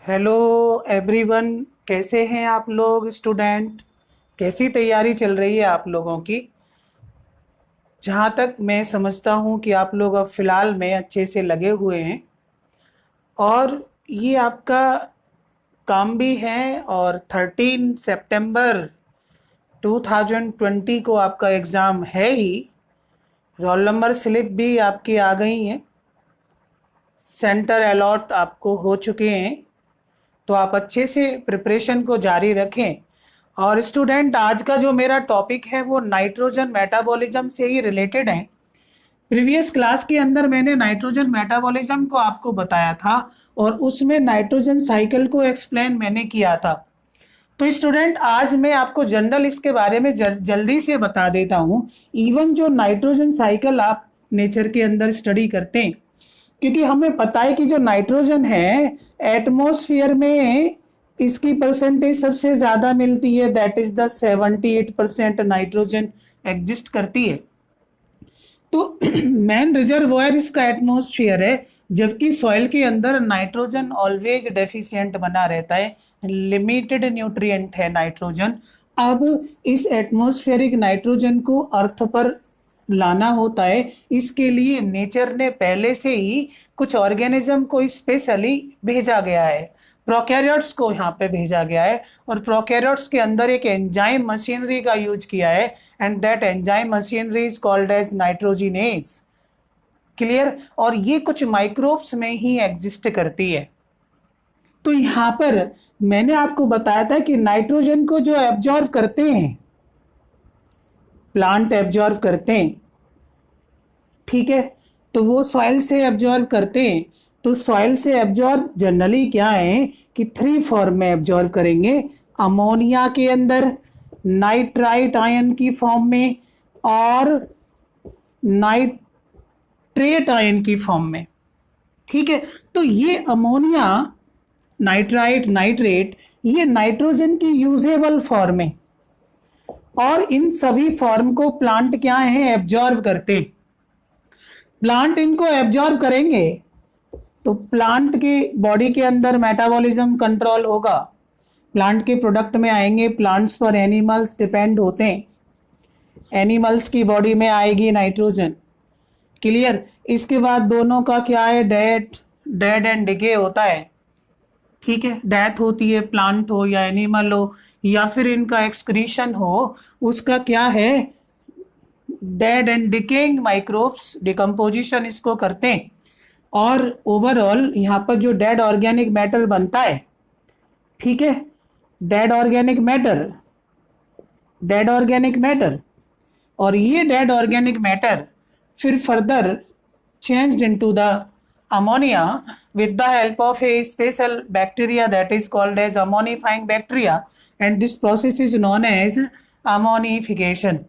Hello everyone, कैसे हैं आप लोग स्टूडेंट। कैसी तैयारी चल रही है आप लोगों की। जहाँ तक मैं समझता हूँ कि आप लोग अब फ़िलहाल में अच्छे से लगे हुए हैं और ये आपका काम भी है। और 13 सितंबर 2020 को आपका एग्ज़ाम है ही। रोल नंबर स्लिप भी आपकी आ गई हैं, सेंटर अलॉट आपको हो चुके हैं। तो आप अच्छे से प्रिपरेशन को जारी रखें। और स्टूडेंट, आज का जो मेरा टॉपिक है वो नाइट्रोजन मेटाबॉलिज्म से ही रिलेटेड है। प्रीवियस क्लास के अंदर मैंने नाइट्रोजन मेटाबॉलिज्म को आपको बताया था और उसमें नाइट्रोजन साइकिल को एक्सप्लेन मैंने किया था। तो स्टूडेंट, आज मैं आपको जनरल इसके बारे में जल्दी से बता देता हूँ। इवन जो नाइट्रोजन साइकिल आप नेचर के अंदर स्टडी करते हैं, क्योंकि हमें पता है कि जो नाइट्रोजन है एटमॉस्फेयर में इसकी परसेंटेज सबसे ज्यादा मिलती है, that is the 78% nitrogen exist करती है। तो मेन रिजर्वोयर इसका एटमॉस्फेयर है, जबकि सॉइल के अंदर नाइट्रोजन ऑलवेज डेफिशिएंट बना रहता है, लिमिटेड न्यूट्रिएंट है नाइट्रोजन। अब इस एटमॉस्फेरिक नाइट्रोजन को अर्थ पर लाना होता है। इसके लिए नेचर ने पहले से ही कुछ ऑर्गेनिज्म को स्पेशली भेजा गया है, प्रोकैरियोट्स को यहाँ पे भेजा गया है। और प्रोकैरियोट्स के अंदर एक एंजाइम मशीनरी का यूज किया है, and that enzyme machinery is called as nitrogenase. Clear. और ये कुछ माइक्रोब्स में ही एग्जिस्ट करती है। तो यहाँ पर मैंने आपको बताया था कि नाइट्रोजन को जो एब्जॉर्व करते हैं, प्लांट एब्जॉर्व करते हैं, ठीक है। तो वो सॉइल से एब्जॉर्व करते हैं। तो सॉइल से एब्जॉर्व जनरली क्या है कि 3 फॉर्म में एब्जॉर्व करेंगे। अमोनिया के अंदर, नाइट्राइट आयन की फॉर्म में, और नाइट्रेट आयन की फॉर्म में। ठीक है। तो ये अमोनिया, नाइट्राइट, नाइट्रेट, ये नाइट्रोजन की यूजेबल फॉर्म है। और इन सभी फॉर्म को प्लांट क्या है, एब्जॉर्व करते हैं। प्लांट इनको एब्जॉर्व करेंगे तो प्लांट के बॉडी के अंदर मेटाबॉलिज्म कंट्रोल होगा, प्लांट के प्रोडक्ट में आएंगे। प्लांट्स पर एनिमल्स डिपेंड होते हैं, एनिमल्स की बॉडी में आएगी नाइट्रोजन। क्लियर। इसके बाद दोनों का क्या है, डेड एंड डिके होता है। ठीक है। डेथ होती है, प्लांट हो या एनिमल हो, या फिर इनका एक्सक्रीशन हो, उसका क्या है, dead and decaying microbes decomposition इसको करते हैं। और ओवरऑल यहाँ पर जो डेड ऑर्गेनिक मैटर बनता है, ठीक है, dead organic matter, dead organic matter, और ये डेड ऑर्गेनिक मैटर फिर further changed into the ammonia with the help of a special bacteria that is called as ammonifying bacteria, and this process is known as ammonification।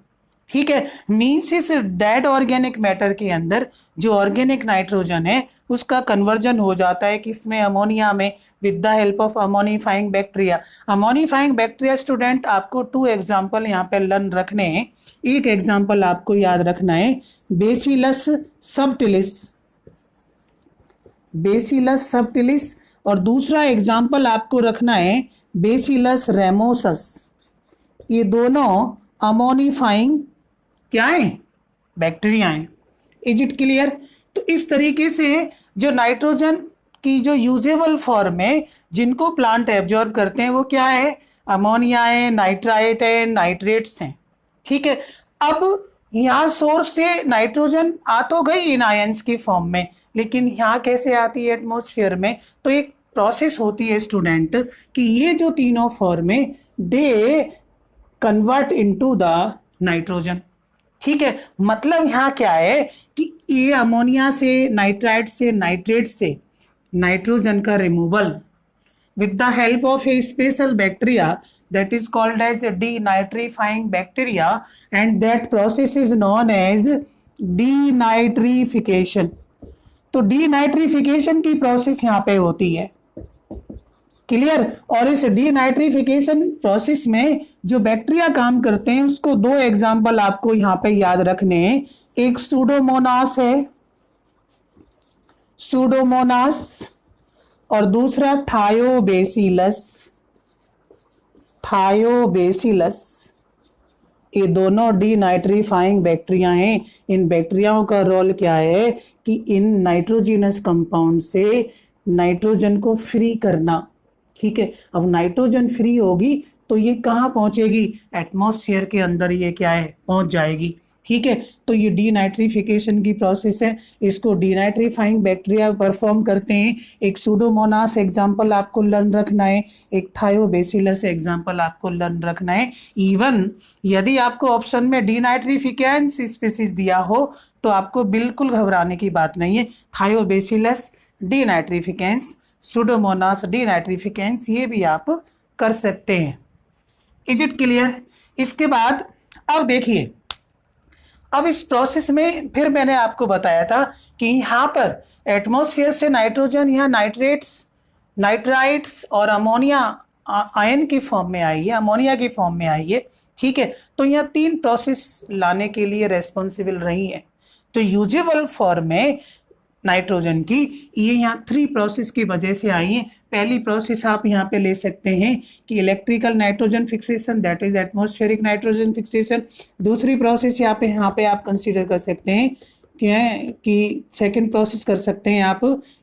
ठीक है। Means इस dead organic matter के अंदर जो organic nitrogen है उसका conversion हो जाता है किसमें, अमोनिया में, with the help of ammonifying bacteria. Ammonifying bacteria student आपको 2 एग्जाम्पल यहाँ पे लर्न रखने हैं। एक एग्जाम्पल आपको याद रखना है, बेसिलस सबटिलिस, बेसिलस सबटिलिस। और दूसरा एग्जाम्पल आपको रखना है बेसिलस रेमोसस। ये दोनों अमोनिफाइंग क्या है, बैक्टीरिया हैं। Is it clear. तो इस तरीके से जो नाइट्रोजन की जो यूजेबल फॉर्म है जिनको प्लांट एब्जॉर्ब करते हैं वो क्या है, अमोनिया है, नाइट्राइट है, नाइट्रेट्स हैं। ठीक है। अब यहाँ सोर्स से नाइट्रोजन आ तो गई इन आयंस की फॉर्म में, लेकिन यहाँ कैसे आती है एटमॉस्फेयर में। तो एक प्रोसेस होती है स्टूडेंट कि ये जो तीनों फॉर्म है they convert into the nitrogen. ठीक है। मतलब यहाँ क्या है कि ये अमोनिया से, नाइट्राइट से, नाइट्रेट से नाइट्रोजन का removal with the help of a special bacteria that is called as a denitrifying bacteria, and that process is known as denitrification। तो denitrification की प्रोसेस यहाँ पे होती है। क्लियर। और इस डीनाइट्रिफिकेशन प्रोसेस में जो बैक्टीरिया काम करते हैं उसको 2 एग्जाम्पल आपको यहाँ पे याद रखने हैं। एक सूडोमोनास है, सूडोमोनास, और दूसरा थायोबेसिलस। थायोबेसिलस ये दोनों डीनाइट्रीफाइंग बैक्टीरिया हैं। इन बैक्टीरियाओं का रोल क्या है कि इन नाइट्रोजिनस कंपाउंड से नाइट्रोजन को फ्री करना। ठीक है, अब नाइट्रोजन फ्री होगी तो ये कहाँ पहुंचेगी, एटमॉस्फेयर के अंदर ये क्या है, पहुंच जाएगी। ठीक है, तो ये डीनाइट्रिफिकेशन की प्रोसेस है, इसको डीनाइट्रीफाइंग बैक्टीरिया परफॉर्म करते हैं। एक सूडोमोनास एग्जांपल आपको लर्न रखना है, एक थायोबेसिलस एग्जांपल आपको लर्न रखना है। इवन यदि आपको ऑप्शन में डीनाइट्रिफिकेंस स्पीसीज दिया हो तो आपको बिल्कुल घबराने की बात नहीं है। थायोबेसिलस डीनाइट्रिफिकेंस, सूडोमोनास डीनाइट्रिफिकेंस, ये भी आप कर सकते हैं। Is it clear? इसके बाद अब देखिए, अब इस प्रोसेस में फिर मैंने आपको बताया था कि यहाँ पर एटमॉस्फेयर से नाइट्रोजन या नाइट्राइट्स और अमोनिया आयन की फॉर्म में आई है, अमोनिया की फॉर्म में आई है। ठीक है, तो यहाँ 3 प्रोसेस लाने के लिए रेस्पॉन्सिबल रही है। तो यूजेबल फॉर्म में नाइट्रोजन की ये यहाँ 3 प्रोसेस की वजह से आई है। पहली प्रोसेस आप यहाँ पे ले सकते हैं कि electrical nitrogen fixation, that is atmospheric nitrogen fixation. दूसरी प्रोसेस यहाँ पे आप कंसीडर कर सकते हैं कि सेकंड प्रोसेस कर सकते हैं आप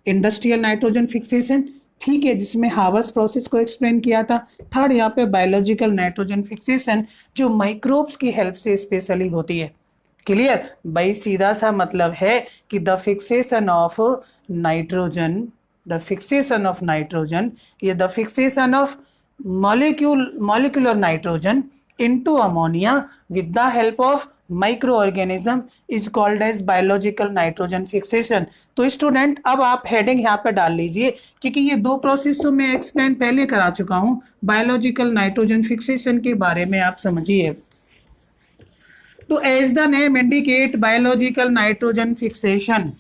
इंडस्ट्रियल नाइट्रोजन फिक्सेशन। ठीक है, जिसमें हावर्स प्रोसेस को एक्सप्लेन किया था। थर्ड यहाँ पे बायोलॉजिकल नाइट्रोजन फिक्सेशन, जो माइक्रोब्स की हेल्प से स्पेशली होती है। क्लियर भाई? सीधा सा मतलब है कि the fixation of nitrogen, the fixation of nitrogen, ये the fixation of molecular nitrogen into ammonia with the help of micro organism is called as biological nitrogen fixation. तो स्टूडेंट अब आप हेडिंग यहाँ पे डाल लीजिए, क्योंकि ये 2 प्रोसेस तो मैं एक्सप्लेन पहले करा चुका हूँ। बायोलॉजिकल नाइट्रोजन फिक्सेशन के बारे में आप समझिए। तो as the name indicate biological nitrogen fixation,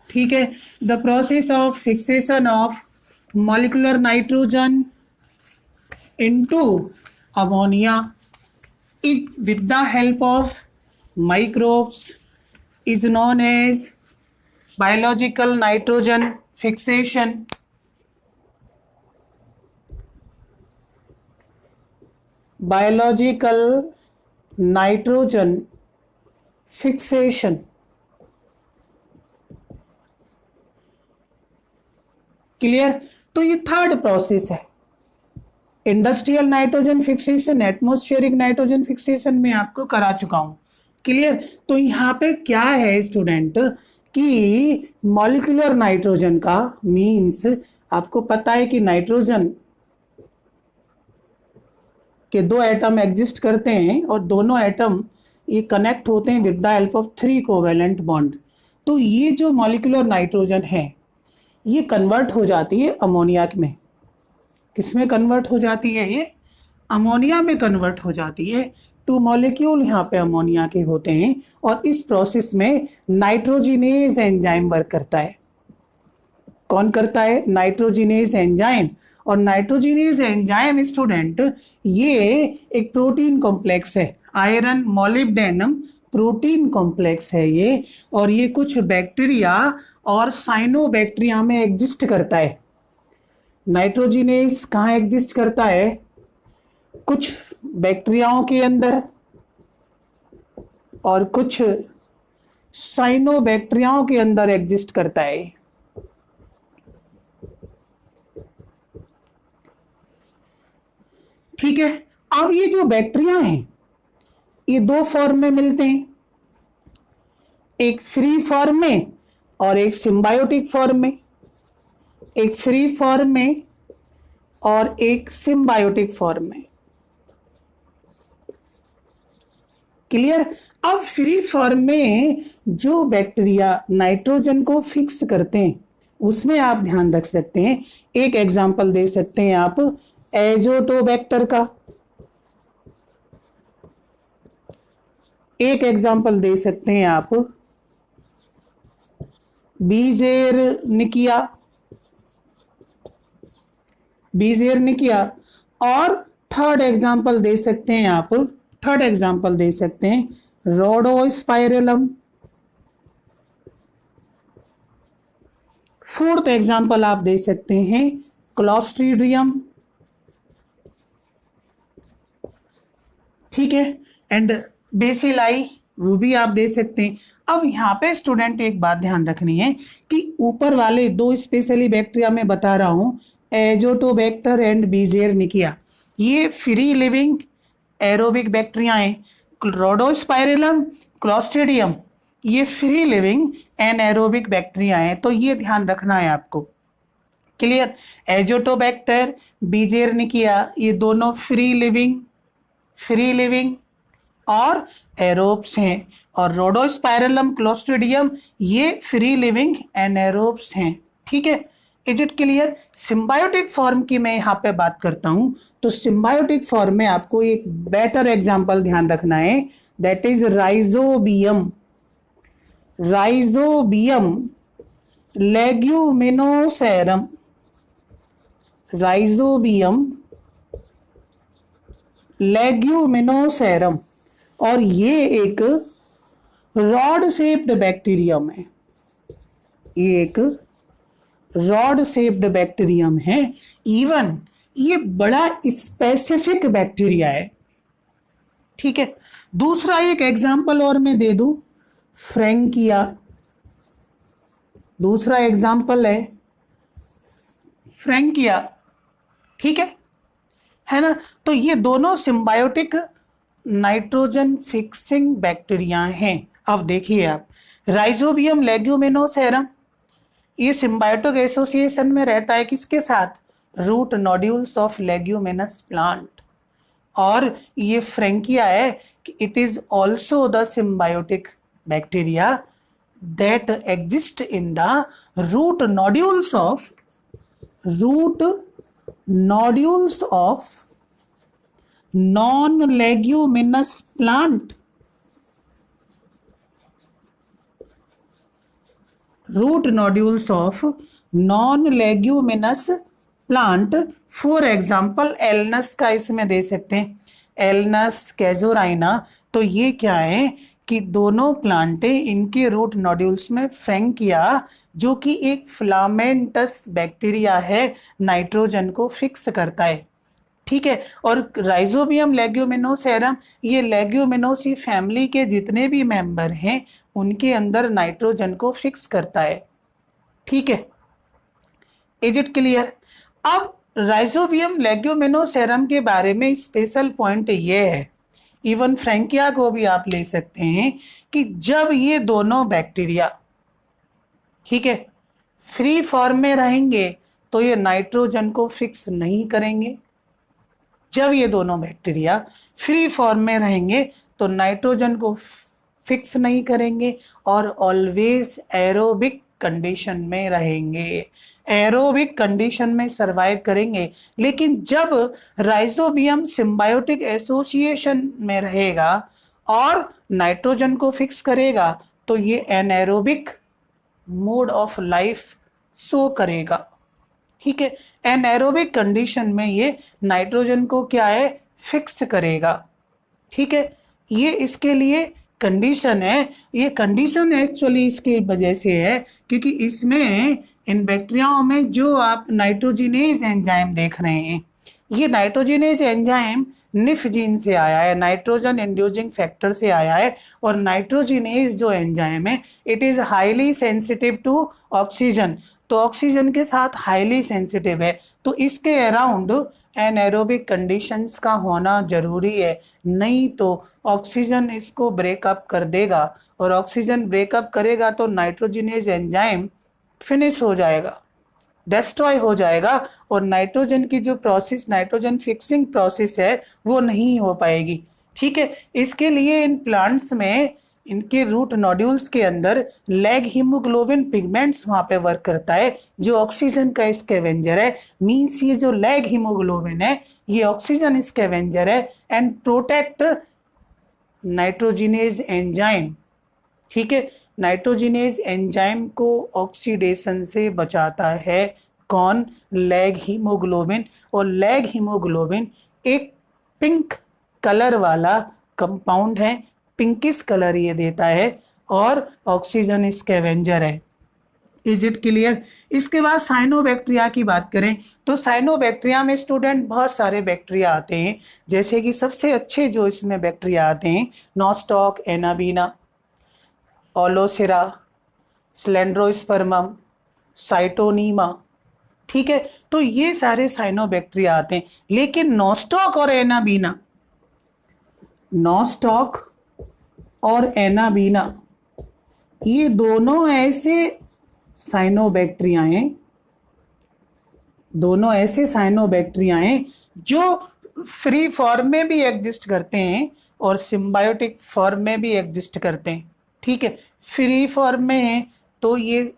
ठीक है, the process of fixation of molecular nitrogen into ammonia with the help of microbes is known as biological nitrogen fixation. Biological nitrogen fixation. Clear? तो ये third process है। Industrial nitrogen fixation, atmospheric nitrogen fixation में आपको करा चुका हूं। Clear? तो यहाँ पे क्या है स्टूडेंट कि मॉलिक्यूलर नाइट्रोजन का मींस आपको पता है कि नाइट्रोजन के 2 एटम एग्जिस्ट करते हैं और दोनों एटम ये कनेक्ट होते हैं with the help of 3 covalent bond. तो ये जो मॉलिक्यूलर नाइट्रोजन है ये कन्वर्ट हो जाती है अमोनिया में। किसमें कन्वर्ट हो जाती है? ये अमोनिया में कन्वर्ट हो जाती है। 2 मॉलिक्यूल यहाँ पे अमोनिया के होते हैं और इस प्रोसेस में नाइट्रोजिनेज एंजाइम वर्क करता है। कौन करता है? Nitrogenase enzyme. और नाइट्रोजिनेज एंजाइम स्टूडेंट ये एक प्रोटीन कॉम्प्लेक्स है, आयरन मोलिब्डेनम प्रोटीन कॉम्प्लेक्स है ये, और ये कुछ बैक्टीरिया और साइनोबैक्टीरिया में एग्जिस्ट करता है। नाइट्रोजिनेज कहाँ एग्जिस्ट करता है? कुछ बैक्टीरियाओं के अंदर और कुछ साइनोबैक्टीरियाओं के अंदर एग्जिस्ट करता है। ठीक है, अब ये जो बैक्टीरिया हैं ये 2 फॉर्म में मिलते हैं, एक फ्री फॉर्म में और एक सिम्बायोटिक फॉर्म में। एक फ्री फॉर्म में और एक सिम्बायोटिक फॉर्म में। क्लियर? अब फ्री फॉर्म में जो बैक्टीरिया नाइट्रोजन को फिक्स करते हैं उसमें आप ध्यान रख सकते हैं, एक एग्जांपल दे सकते हैं आप एजोटोबैक्टर का, एक एग्जांपल दे सकते हैं आप बीजेरनिकिया, और थर्ड एग्जांपल दे सकते हैं आप, रोडोस्पाइरलम। फोर्थ एग्जाम्पल आप दे सकते हैं क्लॉस्ट्रीडियम, ठीक है, एंड बेसिलाई, वो भी आप दे सकते हैं। अब यहाँ पे स्टूडेंट एक बात ध्यान रखनी है कि ऊपर वाले दो स्पेशली बैक्टीरिया में बता रहा हूँ, एजोटोबैक्टर एंड बीजेरनिकिया, ये फ्री लिविंग एरोबिक बैक्टीरिया हैं। रोडोस्पाइरलम, क्लॉस्ट्रीडियम, ये फ्री लिविंग एनएरोबिक बैक्टीरिया हैं। तो ये ध्यान रखना है आपको। क्लियर? एजोटोबैक्टर, बीजेरनिकिया, ये दोनों फ्री लिविंग और एरोब्स हैं, और रोडोस्पाइरलम, क्लोस्ट्रिडियम, ये फ्री लिविंग एनारोब्स हैं। ठीक है, is it clear? Symbiotic form की मैं यहाँ पे बात करता हूं, तो सिम्बायोटिक फॉर्म में आपको एक बेटर एग्जांपल ध्यान रखना है, that is rhizobium. Leguminosarum, rhizobium लेग्यूमिनोसेरम, और ये एक रॉड शेप्ड बैक्टीरियम है। ये एक रॉड शेप्ड बैक्टीरियम है। इवन ये बड़ा स्पेसिफिक बैक्टीरिया है। ठीक है, दूसरा एक एग्जांपल और मैं दे दूं, फ्रैंकिया। दूसरा एग्जांपल है फ्रैंकिया। ठीक है ना? तो ये दोनों सिम्बायोटिक नाइट्रोजन फिक्सिंग बैक्टीरिया हैं। अब देखिए आप, राइजोबियम लेग्यूमिनोसेरम, ये सिम्बायोटिक एसोसिएशन में रहता है किसके साथ? Root nodules of leguminous plant. और ये फ्रैंकिया है कि it is also the symbiotic bacteria that exist in the root nodules of non-leguminous plant. Root nodules of non-leguminous plant. For example Alnus का इसमें दे सकते हैं, एलनस, कैजोराइना। तो ये क्या है कि दोनों प्लांटे, इनके रूट नोड्यूल्स में फ्रैंकिया, जो कि एक फिलामेंटस बैक्टीरिया है, नाइट्रोजन को फिक्स करता है। ठीक है, और राइजोबियम लेग्यूमिनोसेरम, ये लेग्यूमिनोसी फैमिली के जितने भी मेंबर हैं उनके अंदर नाइट्रोजन को फिक्स करता है। ठीक है, इज इट क्लियर? अब राइजोबियम लेग्यूमिनोसेरम के बारे में स्पेशल पॉइंट ये है, इवन फ्रैंकिया को भी आप ले सकते हैं, कि जब ये दोनों बैक्टीरिया, ठीक है, फ्री फॉर्म में रहेंगे तो ये नाइट्रोजन को फिक्स नहीं करेंगे। जब ये दोनों बैक्टीरिया फ्री फॉर्म में रहेंगे तो नाइट्रोजन को फिक्स नहीं करेंगे और ऑलवेज एरोबिक कंडीशन में रहेंगे, एरोबिक कंडीशन में सरवाइव करेंगे। लेकिन जब राइजोबियम सिम्बायोटिक एसोसिएशन में रहेगा और नाइट्रोजन को फिक्स करेगा तो ये anaerobic mode of life show करेगा। ठीक है, एनएरोबिक कंडीशन में ये नाइट्रोजन को क्या है? फिक्स करेगा। ठीक है, ये इसके लिए कंडीशन है। ये कंडीशन एक्चुअली इसकी वजह से है क्योंकि इसमें, इन बैक्टीरियाओं में जो आप नाइट्रोजिनेज एंजाइम देख रहे हैं, ये नाइट्रोजिनेज एंजाइम निफ जीन से आया है, नाइट्रोजन इंड्यूसिंग फैक्टर से आया है। और नाइट्रोजिनेज जो एंजाइम है, it is highly sensitive to oxygen, तो ऑक्सीजन के साथ हाईली सेंसिटिव है। तो इसके अराउंड एनएरोबिक कंडीशंस का होना जरूरी है, नहीं तो ऑक्सीजन इसको ब्रेकअप कर देगा, और ऑक्सीजन ब्रेकअप करेगा तो नाइट्रोजिनेज एंजाइम फिनिश हो जाएगा, डिस्ट्रॉय हो जाएगा, और नाइट्रोजन की जो प्रोसेस, नाइट्रोजन फिक्सिंग प्रोसेस है, वो नहीं हो पाएगी। ठीक है, इसके लिए इन प्लांट्स में, इनके रूट नोड्यूल्स के अंदर लैग हीमोग्लोबिन पिगमेंट्स वहां पे वर्क करता है, जो ऑक्सीजन का स्कैवेंजर है। मींस ये जो लैग हीमोग्लोबिन है, ये ऑक्सीजन स्कैवेंजर है एंड प्रोटेक्ट नाइट्रोजिनेज एंजाइम। ठीक है, नाइट्रोजिनेज एंजाइम को ऑक्सीडेशन से बचाता है कौन? Lag haemoglobin. और लैग हीमोग्लोबिन एक पिंक कलर वाला कंपाउंड है, पिंकिश कलर ये देता है, और ऑक्सीजन स्कैवेंजर है। Is it clear? इसके बाद साइनोबैक्टीरिया की बात करें तो साइनोबैक्टीरिया में स्टूडेंट बहुत सारे बैक्टीरिया आते हैं, जैसे कि सबसे अच्छे जो इसमें बैक्टीरिया आते हैं नॉस्टॉक, एनाबीना, ओलोसेरा, स्लेंड्रोस्पर्मम, साइटोनीमा। ठीक है, तो ये सारे साइनोबैक्टीरिया आते हैं। लेकिन नॉस्टॉक और एनाबीना, नॉस्टॉक और एनाबीना ये दोनों ऐसे साइनोबैक्टीरिया हैं, दोनों ऐसे साइनोबैक्टीरिया हैं जो फ्री फॉर्म में भी एग्जिस्ट करते हैं और सिम्बायोटिक फॉर्म में भी एग्जिस्ट करते हैं। ठीक है, फ्री फॉर्म में है तो ये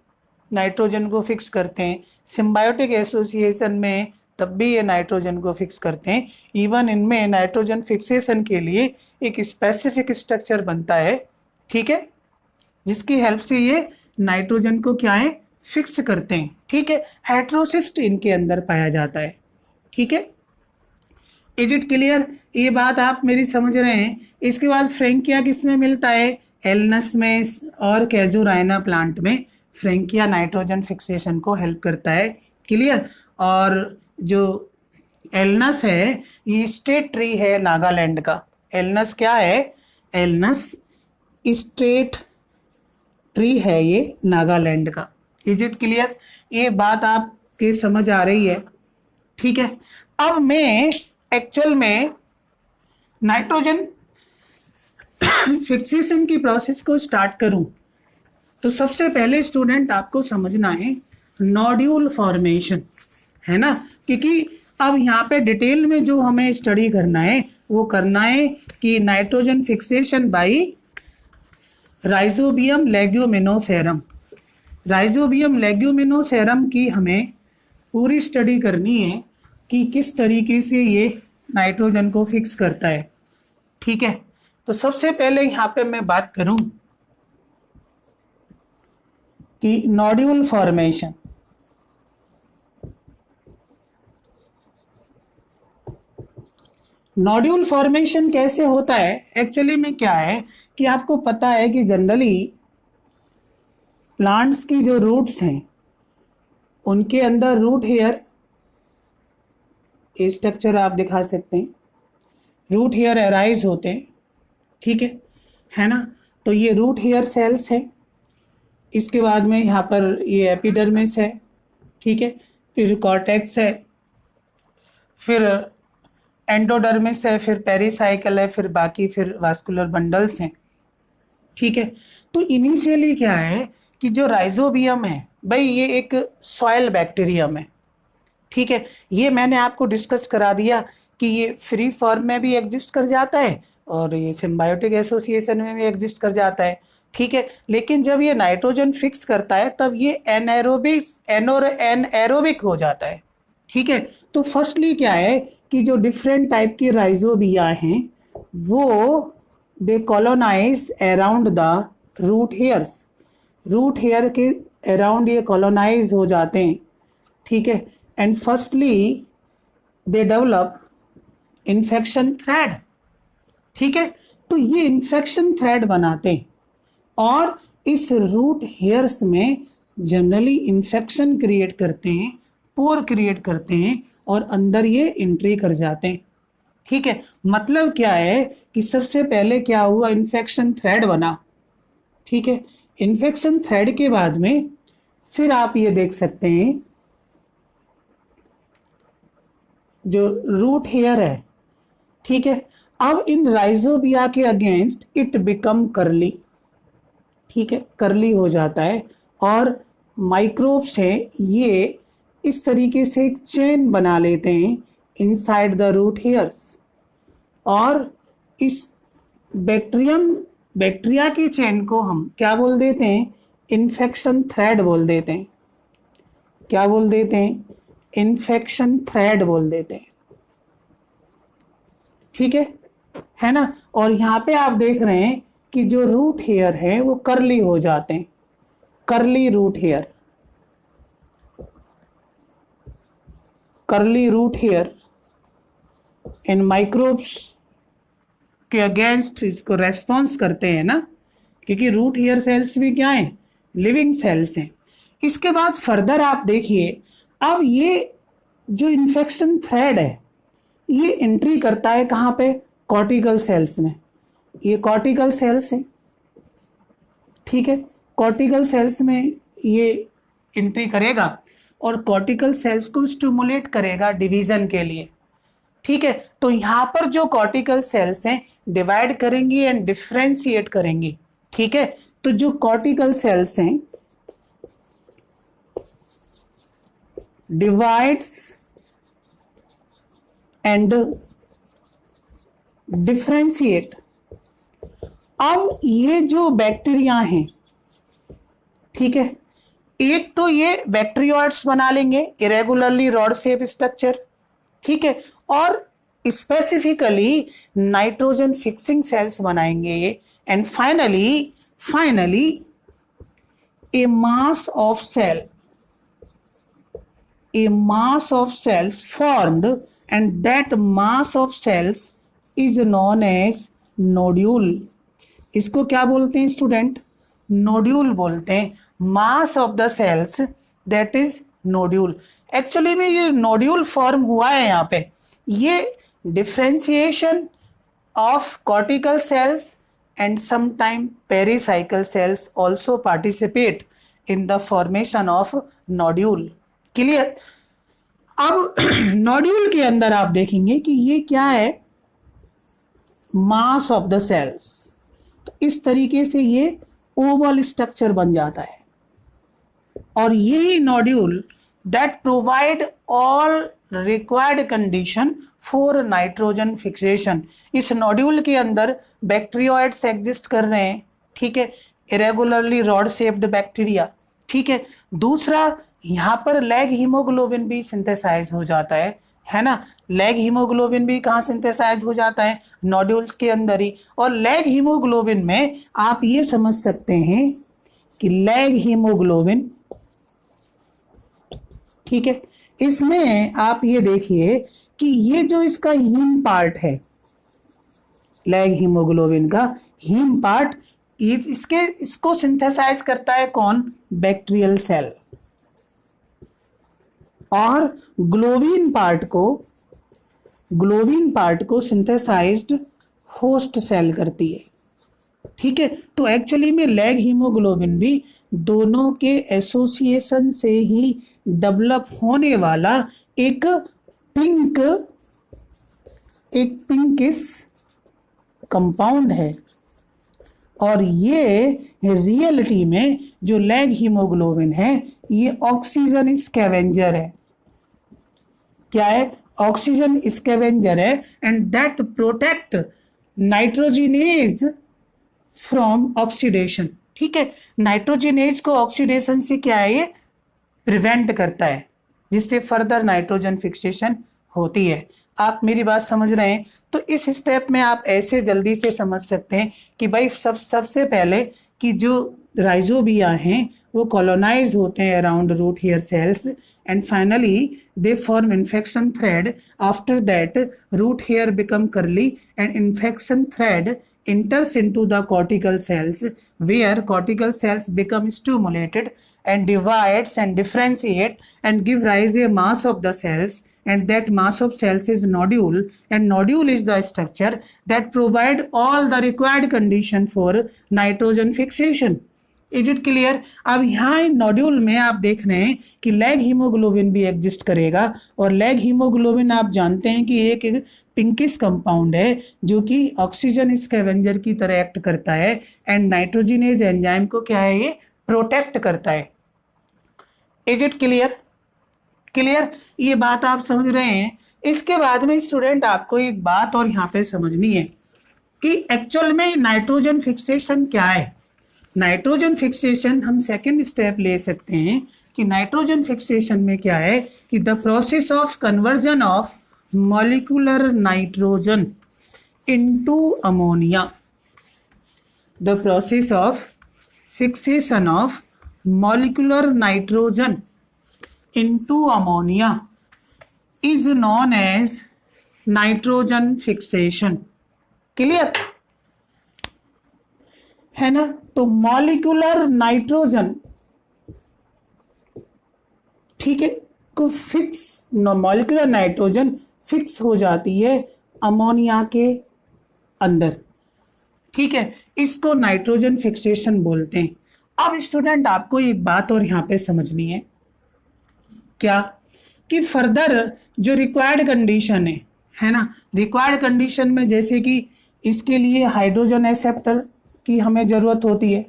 नाइट्रोजन को फिक्स करते हैं, सिम्बायोटिक एसोसिएशन में तब भी ये नाइट्रोजन को फिक्स करते हैं। इवन इनमें नाइट्रोजन फिक्सेशन के लिए एक स्पेसिफिक स्ट्रक्चर बनता है, ठीक है, जिसकी हेल्प से ये नाइट्रोजन को क्या है, फिक्स करते हैं। ठीक है, हेटेरोसिस्ट इनके अंदर पाया जाता है। ठीक है, इज इट क्लियर? ये बात आप मेरी समझ रहे हैं? इसके बाद फ्रेंकिया किस में मिलता है? एलनस में और कैजुराइना प्लांट में फ्रेंकिया नाइट्रोजन फिक्सेशन को हेल्प करता है। क्लियर? और जो एलनस है ये स्टेट ट्री है नागालैंड का। एलनस क्या है? एलनस स्टेट ट्री है ये नागालैंड का। Is it clear? ये बात आपके समझ आ रही है? ठीक है, अब मैं एक्चुअल में नाइट्रोजन फिक्सेशन की प्रोसेस को स्टार्ट करूं तो सबसे पहले स्टूडेंट आपको समझना है नोड्यूल फॉर्मेशन, है ना, क्योंकि अब यहाँ पे डिटेल में जो हमें स्टडी करना है वो करना है कि nitrogen fixation by rhizobium leguminosarum. Rhizobium leguminosarum की हमें पूरी स्टडी करनी है कि किस तरीके से ये नाइट्रोजन को फिक्स करता है। ठीक है, तो सबसे पहले यहाँ पे मैं बात करूं कि नोड्यूल फॉर्मेशन। नोड्यूल फॉर्मेशन कैसे होता है? एक्चुअली में क्या है कि आपको पता है कि जनरली प्लांट्स की जो रूट्स हैं उनके अंदर रूट हेयर स्ट्रक्चर आप दिखा सकते हैं, रूट हेयर अराइज होते हैं। ठीक है ना, तो ये रूट हेयर सेल्स है। इसके बाद में यहाँ पर ये एपिडर्मिस है, ठीक है, फिर कॉर्टेक्स है, फिर एंडोडर्मिस है, फिर पेरिसाइकल है, फिर बाकी फिर वास्कुलर बंडल्स हैं। ठीक है, तो इनिशियली क्या है कि जो राइजोबियम है भाई ये एक सॉइल बैक्टीरियम है। ठीक है, ये मैंने आपको डिस्कस करा दिया कि ये फ्री फॉर्म में भी एग्जिस्ट कर जाता है और ये सिम्बायोटिक एसोसिएशन में भी एग्जिस्ट कर जाता है। ठीक है, लेकिन जब ये नाइट्रोजन फिक्स करता है तब ये एनएरोबिक हो जाता है। ठीक है, तो फर्स्टली क्या है कि जो डिफरेंट टाइप के राइजोबिया हैं वो they colonize around the root hairs. Root hair के अराउंड ये कॉलोनाइज हो जाते हैं। ठीक है, and firstly they develop infection thread. ठीक है, तो ये इन्फेक्शन थ्रेड बनाते हैं और इस रूट हेयर्स में जनरली इन्फेक्शन क्रिएट करते हैं, पोर क्रिएट करते हैं और अंदर ये एंट्री कर जाते हैं। ठीक है, मतलब क्या है कि सबसे पहले क्या हुआ, इन्फेक्शन थ्रेड बना। ठीक है, इन्फेक्शन थ्रेड के बाद में फिर आप ये देख सकते हैं जो रूट हेयर है। ठीक है, अब इन राइजोबिया के अगेंस्ट इट बिकम करली। ठीक है, करली हो जाता है और माइक्रोब्स है ये इस तरीके से एक चेन बना लेते हैं इनसाइड द रूट हेयर्स और इस बैक्टीरिया की चेन को हम क्या बोल देते हैं, इन्फेक्शन थ्रेड बोल देते हैं। क्या बोल देते हैं, इन्फेक्शन थ्रेड बोल देते हैं। ठीक है ना, और यहाँ पे आप देख रहे हैं कि जो रूट हेयर है वो करली हो जाते हैं, करली रूट हेयर, करली रूट हेयर इन माइक्रोब्स के अगेंस्ट इसको रेस्पॉन्स करते हैं ना, क्योंकि रूट हेयर सेल्स भी क्या हैं, लिविंग सेल्स हैं। इसके बाद फर्दर आप देखिए, अब ये जो इन्फेक्शन थ्रेड है ये एंट्री करता है कहाँ पे, कॉर्टिकल सेल्स में। ये कॉर्टिकल सेल्स है, ठीक है, कॉर्टिकल सेल्स में ये एंट्री करेगा और कॉर्टिकल सेल्स को स्टिमुलेट करेगा डिवीजन के लिए, ठीक है। तो यहां पर जो कॉर्टिकल सेल्स हैं डिवाइड करेंगी एंड डिफरेंशिएट करेंगी, ठीक है। तो जो कॉर्टिकल सेल्स हैं डिवाइड्स एंड डिफरेंशिएट। अब ये जो बैक्टीरिया हैं, ठीक है, एक तो ये बैक्टीरियोइड्स बना लेंगे, इरेगुलरली रॉड शेप स्ट्रक्चर, ठीक है, और स्पेसिफिकली नाइट्रोजन फिक्सिंग सेल्स बनाएंगे ये। And finally A mass of cells formed, and that mass of cells is known as nodule। इसको क्या बोलते हैं स्टूडेंट, नोड्यूल बोलते हैं। Mass of the cells that is nodule. Actually में ये नोड्यूल फॉर्म हुआ है यहाँ पे, ये differentiation of cortical cells and sometime pericycle cells also participate in the formation of nodule. Clear. अब नोड्यूल के अंदर आप देखेंगे कि ये क्या है, मास ऑफ द सेल्स। तो इस तरीके से ये ओवल स्ट्रक्चर बन जाता है और यही nodule that provide all required condition for nitrogen fixation. इस नोड्यूल के अंदर बैक्टीरियोइड्स एग्जिस्ट कर रहे हैं, ठीक है, इरेगुलरली रॉड शेप्ड बैक्टीरिया, ठीक है। दूसरा यहाँ पर लैग हीमोग्लोबिन भी सिंथेसाइज हो जाता है ना। लैग हीमोग्लोबिन भी कहाँ सिंथेसाइज हो जाता है, नोड्यूल्स के अंदर ही। और लैग हीमोग्लोबिन में आप ये समझ सकते हैं कि लैग हीमोग्लोबिन, ठीक है, इसमें आप ये देखिए कि ये जो इसका हीम पार्ट है, लैग हीमोग्लोबिन का हीम पार्ट, इसको सिंथेसाइज करता है कौन, बैक्टीरियल सेल। और ग्लोबिन पार्ट को सिंथेसाइज्ड होस्ट सेल करती है, ठीक है। तो एक्चुअली में लैग हीमोग्लोबिन भी दोनों के एसोसिएशन से ही डेवलप होने वाला एक पिंकिश कंपाउंड है। और ये रियलिटी में जो लैग हीमोग्लोबिन है ये ऑक्सीजन स्कैवेंजर है। क्या है, ऑक्सीजन स्कैवेंजर है। And that protect nitrogenase from oxidation, ठीक है। नाइट्रोजिनेज को ऑक्सीडेशन से क्या है, ये प्रिवेंट करता है, जिससे फर्दर नाइट्रोजन फिक्सेशन होती है। आप मेरी बात समझ रहे हैं। तो इस स्टेप में आप ऐसे जल्दी से समझ सकते हैं कि भाई सबसे पहले कि जो राइजोबिया हैं वो कॉलोनाइज होते हैं around root hair cells and finally they form infection thread. After that root hair become curly and infection thread enters into the cortical cells, where cortical cells become stimulated and divides and differentiate and give rise a mass of the cells, and that mass of cells is nodule, and nodule is the structure that provide all the required condition for nitrogen fixation। Is it clear. अब यहाँ nodule में आप देख रहे हैं कि lag haemoglobin भी exist करेगा और लैग हीमोग्लोबिन आप जानते हैं कि एक पिंकिश कंपाउंड है जो कि ऑक्सीजन स्कैवेंजर की तरह एक्ट करता है एंड नाइट्रोजिनेज एंजाइम को क्या है, ये प्रोटेक्ट करता है। Is it clear. क्लियर, ये बात आप समझ रहे हैं। इसके बाद में स्टूडेंट आपको एक बात और यहाँ पे समझनी है कि एक्चुअल में नाइट्रोजन फिक्सेशन क्या है। नाइट्रोजन फिक्सेशन हम सेकंड स्टेप ले सकते हैं कि नाइट्रोजन फिक्सेशन में क्या है कि the process of conversion of molecular nitrogen into ammonia. The process of fixation of molecular nitrogen into ammonia is known as nitrogen fixation. Clear है ना। तो मॉलिक्यूलर नाइट्रोजन ठीक है, को फिक्स मॉलिक्यूलर नाइट्रोजन फिक्स हो जाती है अमोनिया के अंदर। ठीक है, इसको नाइट्रोजन फिक्सेशन बोलते हैं। अब स्टूडेंट आपको एक बात और यहाँ पे समझनी है, क्या कि फर्दर जो रिक्वायर्ड कंडीशन है ना, रिक्वायर्ड कंडीशन में जैसे कि इसके लिए हाइड्रोजन एक्सेप्टर की हमें जरूरत होती है,